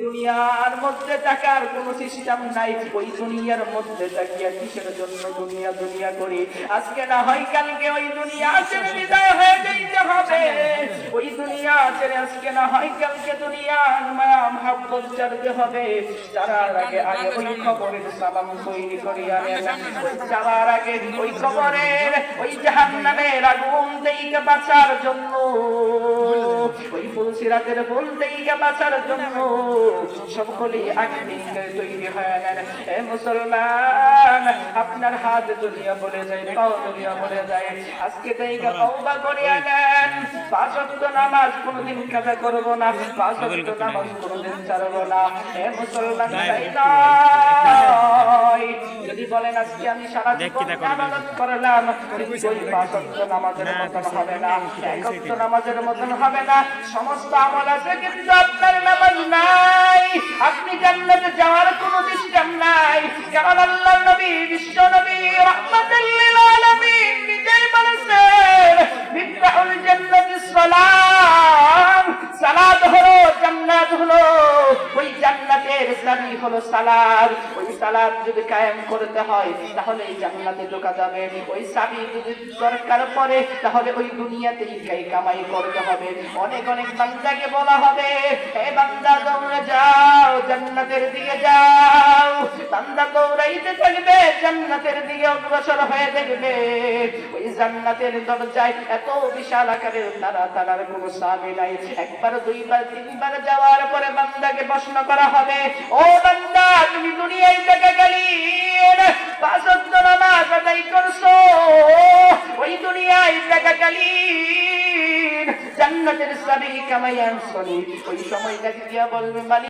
দুনিয়ার মধ্যে টাকার কোনো সিস্টেম নাই, ওই দুনিয়ার মধ্যে তাকিয়া কিসের জন্য দুনিয়া দুনিয়া করি। আজকে না হয় কালকে ওই দুনিয়া ছেড়ে বিদায় হয়ে যাইতে হবে। ওই দুনিয়া ছেড়ে আজকে না হয় কালকে দুনিয়ার মায়া মহব্বত ছাড়তে হবে। যারার আগে আগে ওই কবরের সালাম তৈরি করিয়া নেন। যাওয়ার আগে ওই কবরের ওই জাহান্নামের আগুন থেকে বাঁচার জন্য, ওই ফুলসিরাতের ফুল থেকে বাঁচার জন্য সকলেই আগে থেকে তৈরি হয়ে নেন। হে মুসলমান, আপনার হাত দুনিয়া বলে যায়, পাও দুনিয়া বলে যায়, আজকে থেকে তওবা করিয়া নেন। 5 ওয়াক্ত নামাজ কোনদিন কাজা করব না, 5 ওয়াক্ত নামাজ কোনদিন ছাড়ব না। হে মুসলমান, তাই নয়, যদি বলেন আজকে আমি সারা জীবন ইবাদত করলাম, কিন্তু ওই 5 ওয়াক্ত নামাজের মতন হবে না, 1 ওয়াক্ত নামাজের মতন হবে না। সমস্ত আমল আছে কিন্তু আপনার নামাজ নাই। আপনি জান্নাতে যাওয়ার কোনো সিস্টেম নাই। কারণ আল্লাহর নবী, বিশ্ব নবী রাহমাতুল লিল আলামিন নিজেই বলেছেন, মিফতাহুল জান্নাতিস সালাম, সালাত হলো জান্নাত হলো, ওই জান্নাতের চাবি হলো সালাত। ওই সালাত যদি কায়েম করতে হয় তাহলে এই জান্নাতে ঢোকা যাবে। ওই চাবি যদি দরকার পড়ে তাহলে ওই দুনিয়াতেই কামাই করতে হবে। অনেক অনেক বান্দাকে বলা হবে, হে বান্দা দৌড়ে যাও, জান্নাতের দিকে যাও। বান্দা দৌড়াইতে থাকবে, জান্নাতের দিকে অগ্রসর হয়ে দেখবে ওই জান্নাতের দরজায় এত বিশাল আকারের তারা, তারার কোনো চাবি নাই। একবার, দুইবার, তিনবার যাওয়ার পরে বান্দাকে প্রশ্ন করা হবে, ও বান্দা, তুমি দুনিয়ায় থাকাকালীন 5 ওয়াক্ত নামাজ আদায় করছো, ওই দুনিয়ায় থাকাকালীন জান্নাতের চাবি কামাই আনছো, ওই সময়টা দিয়া বলবে মালিক